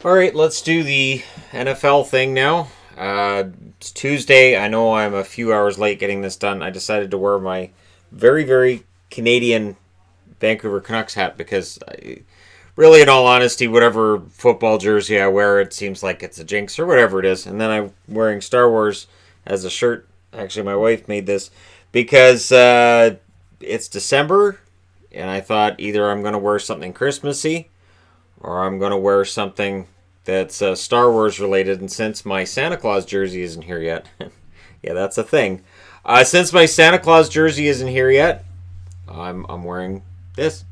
All right, let's do the NFL thing now. It's Tuesday. I know I'm a few hours late getting this done. I decided to wear my very, very Canadian Vancouver Canucks hat because, really, in all honesty, whatever football jersey I wear, it seems like it's a jinx or whatever it is. And then I'm wearing Star Wars as a shirt. Actually, my wife made this because it's December, and I thought either I'm going to wear something Christmassy or I'm going to wear something that's Star Wars related. And since my Santa Claus jersey isn't here yet, yeah, that's a thing. Since my Santa Claus jersey isn't here yet, I'm wearing this.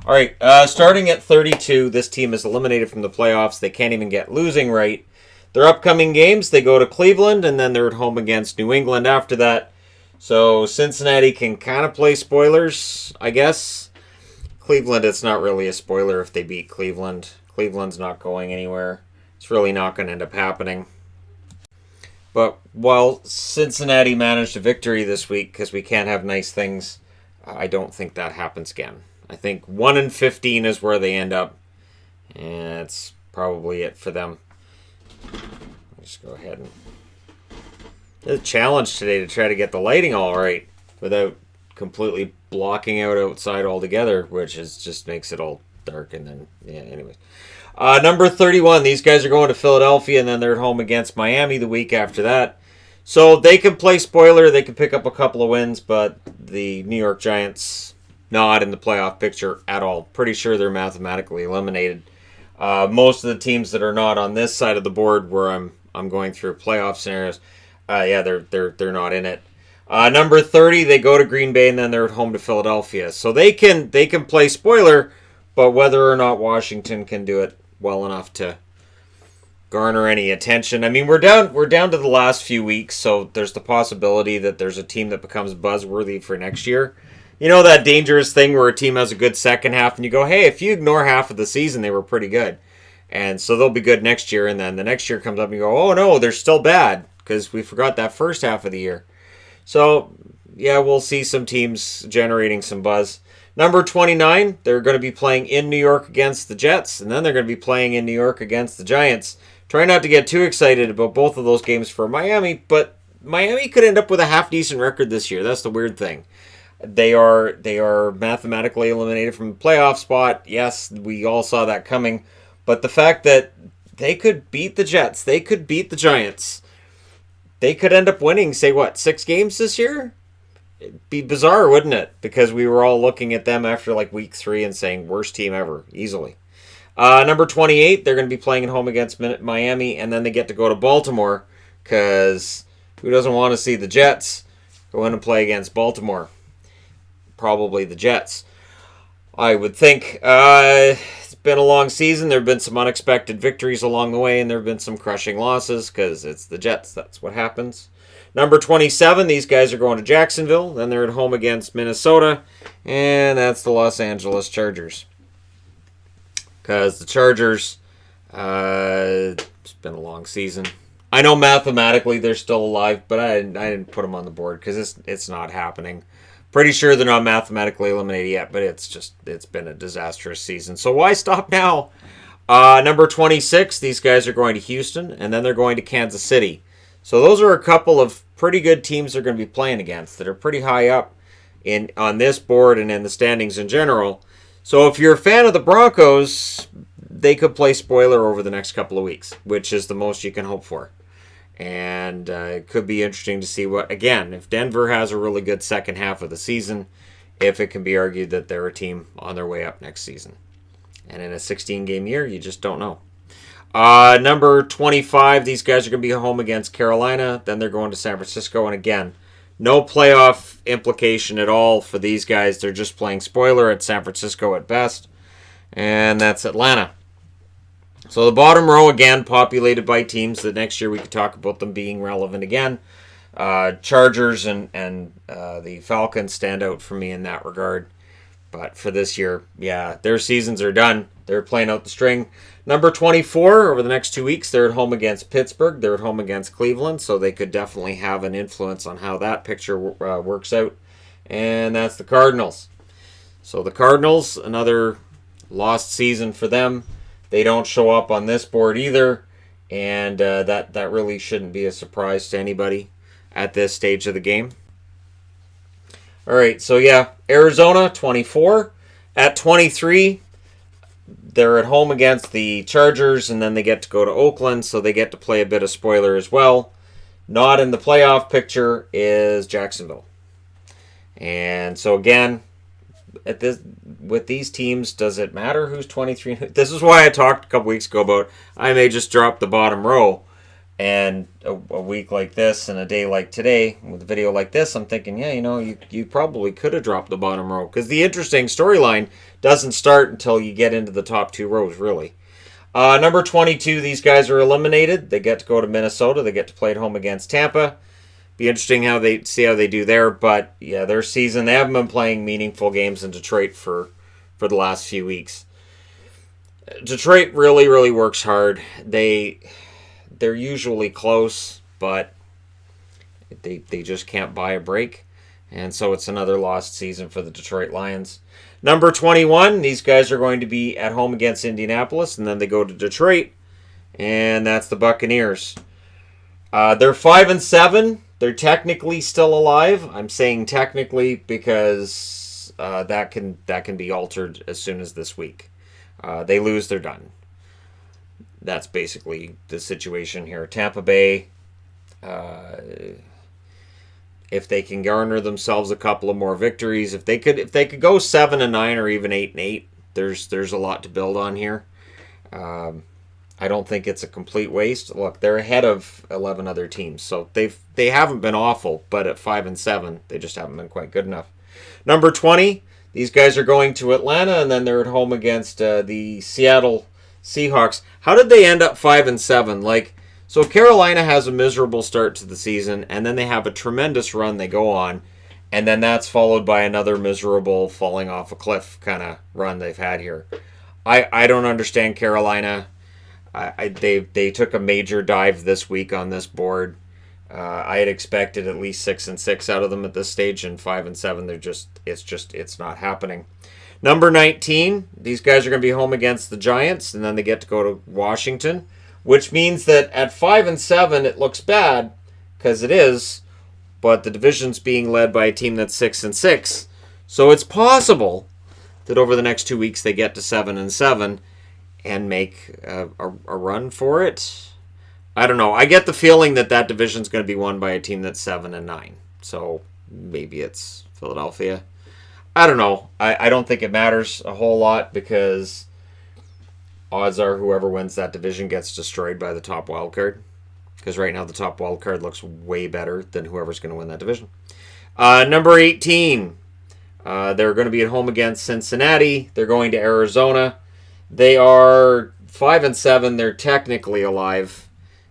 All right, starting at 32, this team is eliminated from the playoffs. They can't even get losing right. Their upcoming games, they go to Cleveland, and then they're at home against New England after that. So Cincinnati can kind of play spoilers, I guess. Cleveland, it's not really a spoiler if they beat Cleveland. Cleveland's not going anywhere. It's really not going to end up happening. But while Cincinnati managed a victory this week because we can't have nice things, I don't think that happens again. I think 1-15 is where they end up, and that's probably it for them. Let's go ahead and... There's a challenge today to try to get the lighting all right without completely blocking out outside altogether, which just makes it all dark. And then, yeah, anyways. Number 31, these guys are going to Philadelphia, and then they're at home against Miami the week after that. So they can play spoiler, they can pick up a couple of wins, but the New York Giants not in the playoff picture at all. Pretty sure they're mathematically eliminated. Most of the teams that are not on this side of the board where I'm going through playoff scenarios, yeah, they're not in it. Number 30, they go to Green Bay, and then they're at home to Philadelphia. So they can play spoiler, but whether or not Washington can do it well enough to garner any attention. I mean, we're down to the last few weeks, so there's the possibility that there's a team that becomes buzzworthy for next year. You know that dangerous thing where a team has a good second half and you go, hey, if you ignore half of the season, they were pretty good. And so they'll be good next year, and then the next year comes up and you go, oh no, they're still bad because we forgot that first half of the year. So, yeah, we'll see some teams generating some buzz. Number 29, they're going to be playing in New York against the Jets, and then they're going to be playing in New York against the Giants. Try not to get too excited about both of those games for Miami, but Miami could end up with a half-decent record this year. That's the weird thing. They are mathematically eliminated from the playoff spot. Yes, we all saw that coming. But the fact that they could beat the Jets, they could beat the Giants, they could end up winning, say, 6 games this year? It'd be bizarre, wouldn't it? Because we were all looking at them after week 3 and saying, worst team ever, easily. Number 28, they're going to be playing at home against Miami, and then they get to go to Baltimore, because who doesn't want to see the Jets go in and play against Baltimore? Probably the Jets, I would think. It's been a long season. There have been some unexpected victories along the way, and there have been some crushing losses because it's the Jets. That's what happens. Number 27, these guys are going to Jacksonville. Then they're at home against Minnesota, and that's the Los Angeles Chargers. Because the Chargers, it's been a long season. I know mathematically they're still alive, but I didn't put them on the board because it's not happening. Pretty sure they're not mathematically eliminated yet, but it's been a disastrous season. So why stop now? Number 26, these guys are going to Houston, and then they're going to Kansas City. So those are a couple of pretty good teams they're going to be playing against that are pretty high up on this board and in the standings in general. So if you're a fan of the Broncos, they could play spoiler over the next couple of weeks, which is the most you can hope for. And it could be interesting to see if Denver has a really good second half of the season, if it can be argued that they're a team on their way up next season. And in a 16-game year, you just don't know. Number 25, these guys are going to be home against Carolina. Then they're going to San Francisco. And again, no playoff implication at all for these guys. They're just playing spoiler at San Francisco at best. And that's Atlanta. So the bottom row, again, populated by teams that next year we could talk about them being relevant again. Chargers and the Falcons stand out for me in that regard. But for this year, yeah, their seasons are done. They're playing out the string. Number 24, over the next 2 weeks, they're at home against Pittsburgh. They're at home against Cleveland, so they could definitely have an influence on how that picture works out. And that's the Cardinals. So the Cardinals, another lost season for them. They don't show up on this board either, and that really shouldn't be a surprise to anybody at this stage of the game. All right, so yeah, Arizona 24 at 23. They're at home against the Chargers, and then they get to go to Oakland, so they get to play a bit of spoiler as well. Not in the playoff picture is Jacksonville. And so again, with these teams, does it matter who's 23? This is why I talked a couple weeks ago about I may just drop the bottom row. And a week like this and a day like today with a video like this, I'm thinking, yeah, you probably could have dropped the bottom row, because the interesting storyline doesn't start until you get into the top 2 rows, really. Number 22, these guys are eliminated. They get to go to Minnesota. They get to play at home against Tampa. Be interesting how they do there. But yeah, their season, they haven't been playing meaningful games in Detroit for the last few weeks. Detroit really, really works hard. They're usually close, but they just can't buy a break. And so it's another lost season for the Detroit Lions. Number 21, these guys are going to be at home against Indianapolis, and then they go to Detroit, and that's the Buccaneers. They're 5-7. They're technically still alive. I'm saying technically because that can be altered as soon as this week. They lose, they're done. That's basically the situation here. Tampa Bay, if they can garner themselves a couple of more victories, if they could go 7-9 or even 8-8, there's a lot to build on here. I don't think it's a complete waste. Look, they're ahead of 11 other teams, so they haven't been awful, but at 5-7, they just haven't been quite good enough. Number 20, these guys are going to Atlanta, and then they're at home against the Seattle Seahawks. How did they end up 5-7? So Carolina has a miserable start to the season, and then they have a tremendous run they go on, and then that's followed by another miserable falling off a cliff kind of run they've had here. I don't understand Carolina. They took a major dive this week on this board. I had expected at least 6-6 out of them at this stage, and 5-7. It's not happening. Number 19, these guys are going to be home against the Giants, and then they get to go to Washington, which means that at 5-7, it looks bad, because it is, but the division's being led by a team that's 6-6, so it's possible that over the next 2 weeks they get to 7-7 and make a run for it. I don't know. I get the feeling that division's going to be won by a team that's 7-9, so maybe it's Philadelphia. I don't know. I don't think it matters a whole lot, because odds are whoever wins that division gets destroyed by the top wild card. Because right now the top wild card looks way better than whoever's going to win that division. Number 18, they're going to be at home against Cincinnati. They're going to Arizona. They are 5-7. They're technically alive.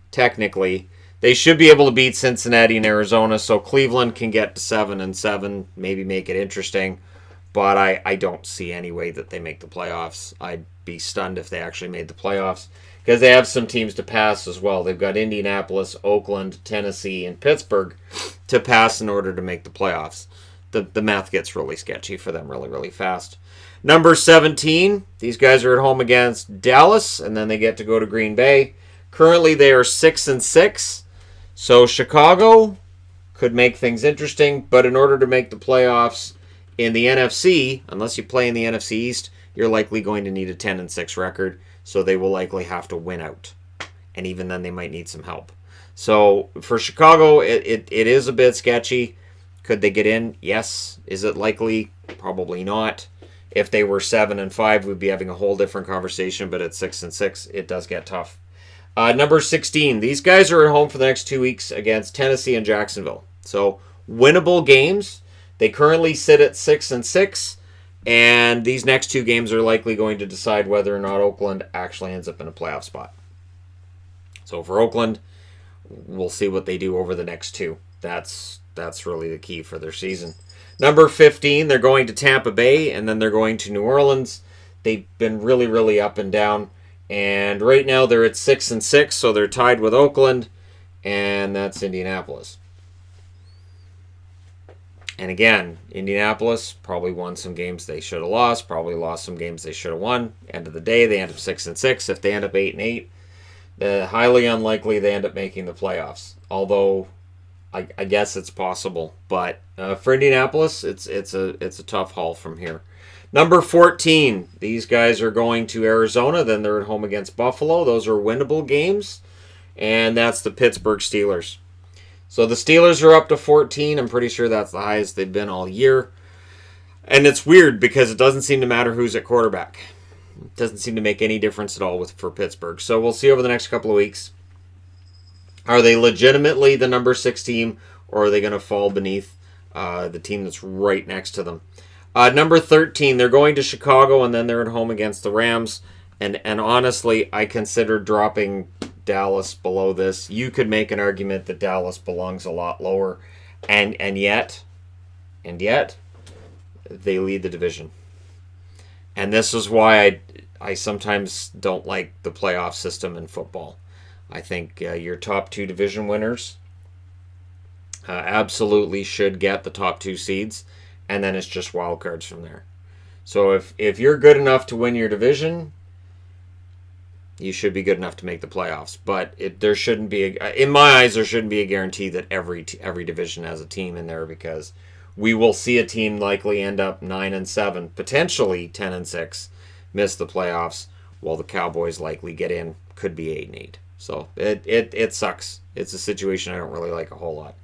Technically. They should be able to beat Cincinnati and Arizona, so Cleveland can get to 7-7, maybe make it interesting. But I don't see any way that they make the playoffs. I'd be stunned if they actually made the playoffs, because they have some teams to pass as well. They've got Indianapolis, Oakland, Tennessee, and Pittsburgh to pass in order to make the playoffs. The math gets really sketchy for them really, really fast. Number 17, these guys are at home against Dallas, and then they get to go to Green Bay. Currently, they are 6-6, so Chicago could make things interesting, but in order to make the playoffs in the NFC, unless you play in the NFC East, you're likely going to need a 10-6 record, so they will likely have to win out. And even then, they might need some help. So for Chicago, it is a bit sketchy. Could they get in? Yes. Is it likely? Probably not. If they were 7-5, we'd be having a whole different conversation, but at 6-6, it does get tough. Number 16, these guys are at home for the next 2 weeks against Tennessee and Jacksonville. So winnable games. They currently sit at 6-6, and these next 2 games are likely going to decide whether or not Oakland actually ends up in a playoff spot. So for Oakland, we'll see what they do over the next 2. That's really the key for their season. Number 15, they're going to Tampa Bay, and then they're going to New Orleans. They've been really, really up and down, and right now they're at 6-6, so they're tied with Oakland, and that's Indianapolis. And again, Indianapolis probably won some games they should have lost, probably lost some games they should have won. End of the day, they end up 6-6. If they end up 8-8, highly unlikely they end up making the playoffs. Although I guess it's possible, but for Indianapolis, it's a tough haul from here. Number 14, these guys are going to Arizona. Then they're at home against Buffalo. Those are winnable games, and that's the Pittsburgh Steelers. So the Steelers are up to 14. I'm pretty sure that's the highest they've been all year. And it's weird because it doesn't seem to matter who's at quarterback. It doesn't seem to make any difference at all for Pittsburgh. So we'll see over the next couple of weeks. Are they legitimately the number 6 team, or are they going to fall beneath the team that's right next to them? Number 13, they're going to Chicago, and then they're at home against the Rams. And honestly, I consider dropping Dallas below this. You could make an argument that Dallas belongs a lot lower, and yet, they lead the division. And this is why I sometimes don't like the playoff system in football. I think your top 2 division winners absolutely should get the top 2 seeds, and then it's just wild cards from there. So if you're good enough to win your division, you should be good enough to make the playoffs. But there shouldn't be, in my eyes, there shouldn't be a guarantee that every division has a team in there, because we will see a team likely end up 9-7, potentially 10-6, miss the playoffs, while the Cowboys likely get in, could be 8-8. So it sucks. It's a situation I don't really like a whole lot.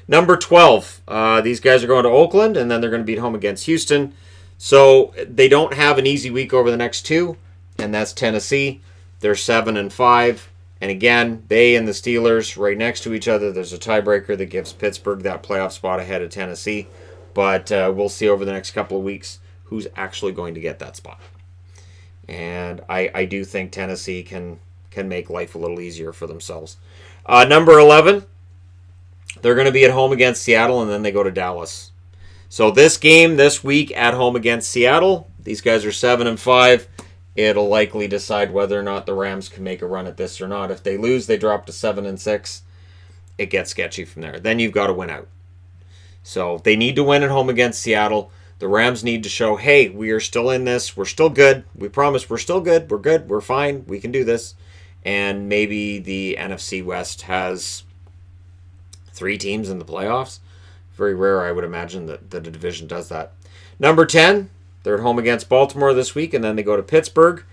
Number 12, these guys are going to Oakland, and then they're going to be at home against Houston. So they don't have an easy week over the next 2, and that's Tennessee. They're 7-5, and again, they and the Steelers right next to each other. There's a tiebreaker that gives Pittsburgh that playoff spot ahead of Tennessee, but we'll see over the next couple of weeks who's actually going to get that spot. And I do think Tennessee can make life a little easier for themselves. Number 11, they're going to be at home against Seattle, and then they go to Dallas. So this game this week at home against Seattle, these guys are 7-5. It'll likely decide whether or not the Rams can make a run at this or not. If they lose, they drop to 7-6. It gets sketchy from there. Then you've got to win out. So they need to win at home against Seattle. The Rams need to show, hey, we are still in this. We're still good. We promise we're still good. We're good. We're fine. We can do this. And maybe the NFC West has 3 teams in the playoffs. Very rare, I would imagine, that the division does that. Number 10, they're at home against Baltimore this week, and then they go to Pittsburgh.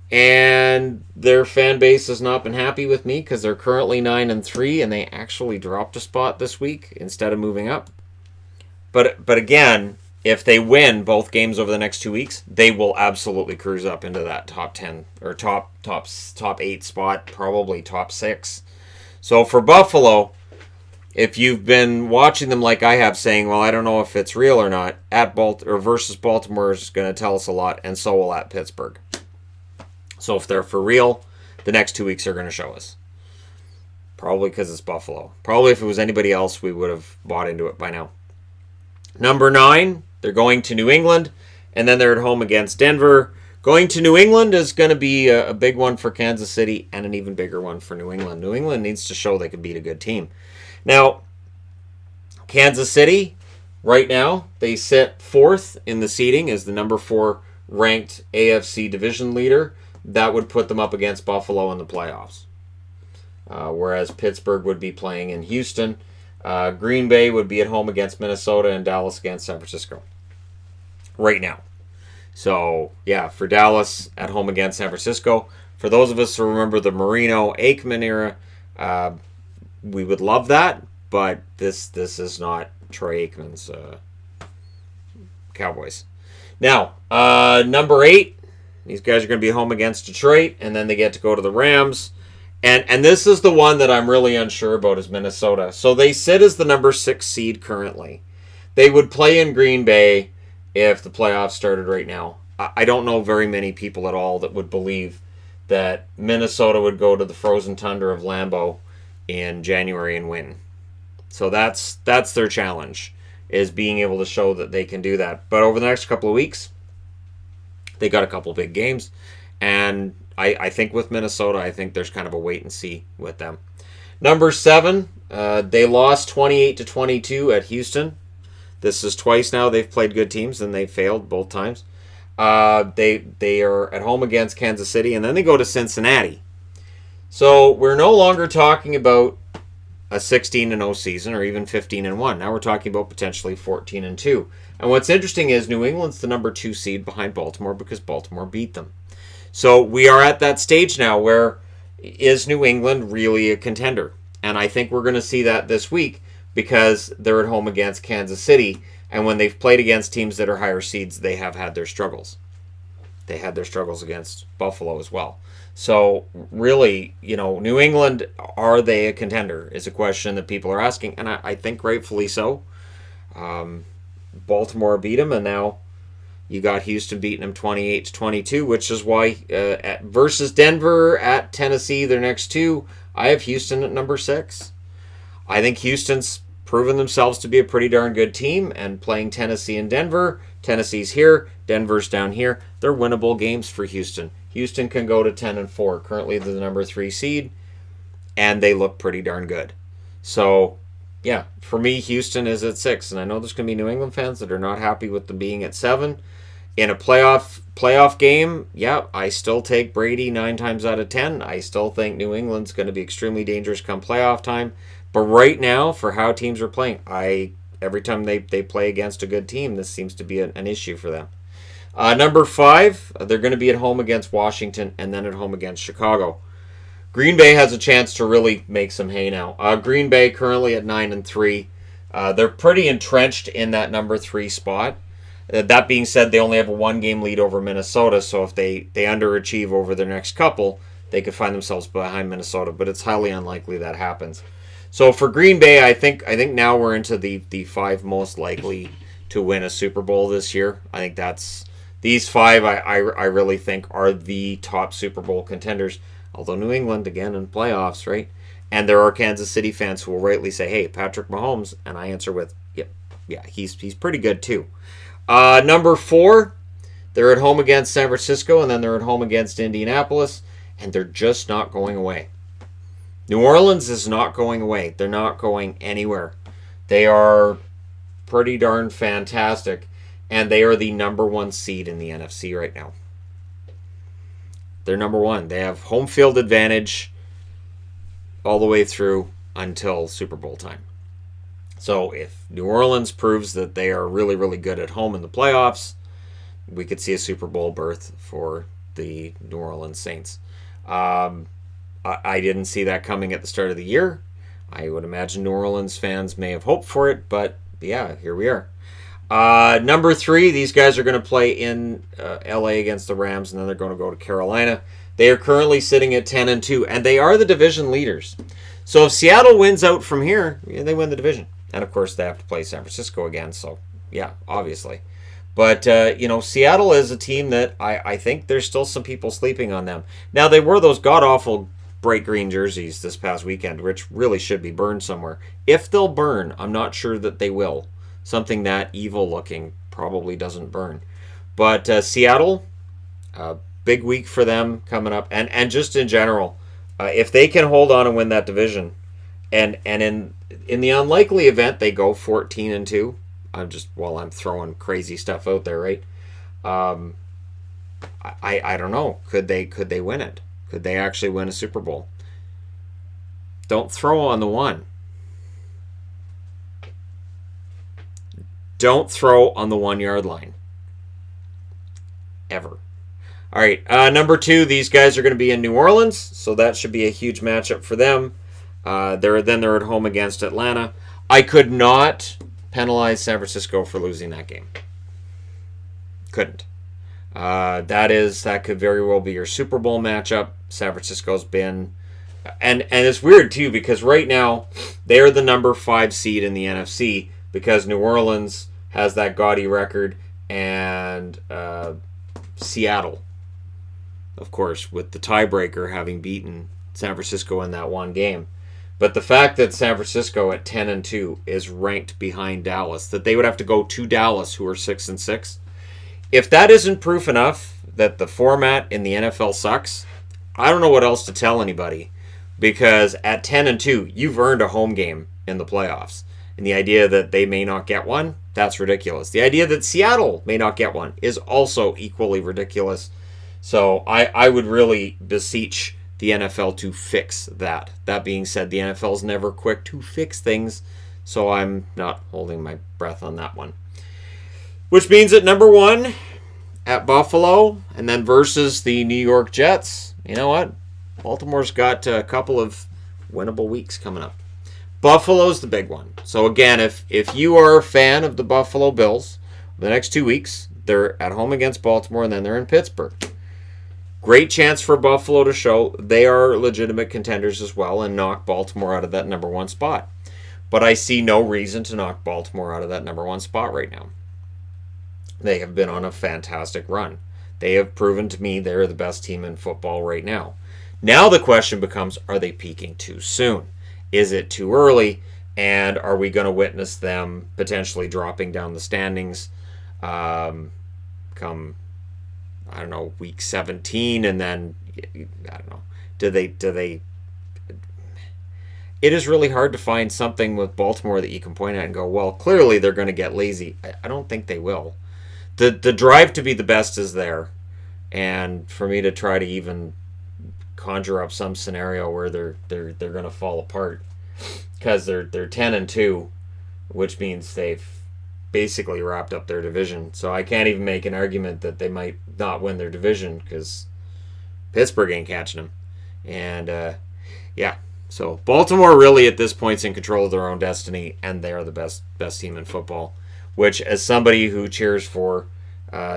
And their fan base has not been happy with me because they're currently 9-3, and they actually dropped a spot this week instead of moving up. But again, if they win both games over the next 2 weeks, they will absolutely cruise up into that top 10 or top 8 spot, probably top 6. So for Buffalo, if you've been watching them like I have, saying, well, I don't know if it's real or not, versus Baltimore is going to tell us a lot, and so will at Pittsburgh. So if they're for real, the next 2 weeks are going to show us. Probably because it's Buffalo. Probably if it was anybody else, we would have bought into it by now. Number 9, they're going to New England, and then they're at home against Denver. Going to New England is going to be a big one for Kansas City and an even bigger one for New England. New England needs to show they can beat a good team. Now, Kansas City, right now, they sit 4th in the seeding as the number 4 ranked AFC division leader. That would put them up against Buffalo in the playoffs. Whereas Pittsburgh would be playing in Houston. Green Bay would be at home against Minnesota, and Dallas against San Francisco right now. So, yeah, for Dallas at home against San Francisco. For those of us who remember the Marino-Aikman era, we would love that, but this is not Troy Aikman's Cowboys. Now, number 8, these guys are going to be home against Detroit, and then they get to go to the Rams. And this is the one that I'm really unsure about, is Minnesota. So they sit as the number 6 seed currently. They would play in Green Bay if the playoffs started right now. I don't know very many people at all that would believe that Minnesota would go to the frozen tundra of Lambeau in January and win. So that's their challenge, is being able to show that they can do that. But over the next couple of weeks, they got a couple big games, and I think with Minnesota, I think there's kind of a wait and see with them. Number 7, they lost 28-22 at Houston This is twice now they've played good teams and they failed both times. They are at home against Kansas City, and then they go to Cincinnati. So we're no longer talking about a 16-0 season or even 15-1. Now we're talking about potentially 14-2. And what's interesting is New England's the number 2 seed behind Baltimore because Baltimore beat them. So we are at that stage now where is New England really a contender? And I think we're going to see that this week because they're at home against Kansas City. And when they've played against teams that are higher seeds, they have had their struggles. They had their struggles against Buffalo as well. So really, New England, are they a contender is a question that people are asking. And I think rightfully so. Baltimore beat them, and now you got Houston beating them 28-22, which is why versus Denver at Tennessee, their next two, I have Houston at number 6. I think Houston's proven themselves to be a pretty darn good team, and playing Tennessee and Denver, Tennessee's here, Denver's down here. They're winnable games for Houston. Houston can go to 10-4. Currently they're the number 3 seed, and they look pretty darn good. So, yeah, for me, Houston is at 6, and I know there's going to be New England fans that are not happy with them being at 7. In a playoff game, yeah, I still take Brady 9 times out of 10. I still think New England's going to be extremely dangerous come playoff time. But right now, for how teams are playing, every time they play against a good team, this seems to be an issue for them. Number 5, they're going to be at home against Washington and then at home against Chicago. Green Bay has a chance to really make some hay now. Green Bay currently at 9-3. They're pretty entrenched in that number 3 spot. That being said, they only have a 1-game lead over Minnesota, so if they underachieve over their next couple, they could find themselves behind Minnesota, but it's highly unlikely that happens. So for Green Bay, I think now we're into the 5 most likely to win a Super Bowl this year. I think that's these 5 I really think are the top Super Bowl contenders. Although New England, again, in playoffs, right? And there are Kansas City fans who will rightly say, hey, Patrick Mahomes, and I answer with, yeah, he's pretty good too. Number 4, they're at home against San Francisco, and then they're at home against Indianapolis, and they're just not going away. New Orleans is not going away. They're not going anywhere. They are pretty darn fantastic, and they are the number 1 seed in the NFC right now. They're number 1. They have home field advantage all the way through until Super Bowl time. So if New Orleans proves that they are really, really good at home in the playoffs, we could see a Super Bowl berth for the New Orleans Saints. I didn't see that coming at the start of the year. I would imagine New Orleans fans may have hoped for it, but yeah, here we are. Number 3, these guys are going to play in LA against the Rams, and then they're going to go to Carolina. They are currently sitting at 10-2, and they are the division leaders. So if Seattle wins out from here, they win the division. And of course, they have to play San Francisco again, so yeah, obviously. But, Seattle is a team that I think there's still some people sleeping on them. Now, they wore those god-awful bright green jerseys this past weekend, which really should be burned somewhere. If they'll burn, I'm not sure that they will. Something that evil-looking probably doesn't burn. But Seattle, big week for them coming up. And just in general, if they can hold on and win that division, and in the unlikely event they go 14-2, I'm throwing crazy stuff out there, right? I don't know. Could they win it? Could they actually win a Super Bowl? Don't throw on the 1. Don't throw on the 1-yard line. Ever. All right, number 2, these guys are going to be in New Orleans, so that should be a huge matchup for them. They're at home against Atlanta. I could not penalize San Francisco for losing that game. Couldn't. That could very well be your Super Bowl matchup. San Francisco's been, and it's weird too because right now they're the number 5 seed in the NFC because New Orleans has that gaudy record and Seattle, of course, with the tiebreaker having beaten San Francisco in that one game. But the fact that San Francisco at 10-2 is ranked behind Dallas, that they would have to go to Dallas, who are 6-6. If that isn't proof enough that the format in the NFL sucks, I don't know what else to tell anybody. Because at 10-2, you've earned a home game in the playoffs. And the idea that they may not get one, that's ridiculous. The idea that Seattle may not get one is also equally ridiculous. So I would really beseech the NFL to fix that. That being said, the NFL is never quick to fix things, so I'm not holding my breath on that one. Which means at number 1, at Buffalo, and then versus the New York Jets. You know what? Baltimore's got a couple of winnable weeks coming up. Buffalo's the big one. So again, if you are a fan of the Buffalo Bills, the next 2 weeks, they're at home against Baltimore, and then they're in Pittsburgh. Great chance for Buffalo to show they are legitimate contenders as well and knock Baltimore out of that number 1 spot. But I see no reason to knock Baltimore out of that number 1 spot right now. They have been on a fantastic run. They have proven to me they're the best team in football right now. Now the question becomes, are they peaking too soon? Is it too early? And are we going to witness them potentially dropping down the standings come, I don't know, week 17, and then, I don't know, do they it is really hard to find something with Baltimore that you can point at and go, well, clearly they're going to get lazy. I don't think they will. The drive to be the best is there, and for me to try to even conjure up some scenario where they're going to fall apart, because they're 10-2, which means they've basically wrapped up their division. So I can't even make an argument that they might not win their division, because Pittsburgh ain't catching them. And yeah, so Baltimore really at this point is in control of their own destiny, and they are the best team in football. Which, as somebody who cheers for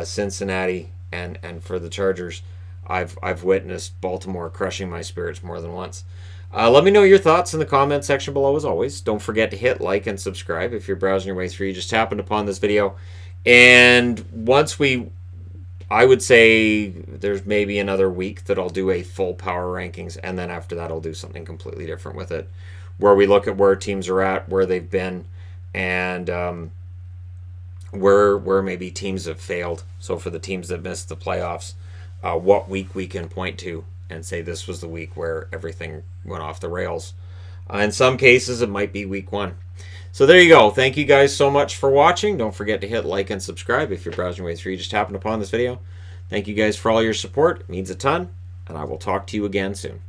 Cincinnati and for the Chargers, I've witnessed Baltimore crushing my spirits more than once. Let me know your thoughts in the comment section below as always. Don't forget to hit like and subscribe if you're browsing your way through. You just happened upon this video. And once I would say there's maybe another week that I'll do a full power rankings, and then after that I'll do something completely different with it, where we look at where teams are at, where they've been, and where maybe teams have failed. So for the teams that missed the playoffs, what week we can point to and say this was the week where everything went off the rails. In some cases, it might be week 1. So there you go. Thank you guys so much for watching. Don't forget to hit like and subscribe if you're browsing your way through. You just happened upon this video. Thank you guys for all your support. It means a ton, and I will talk to you again soon.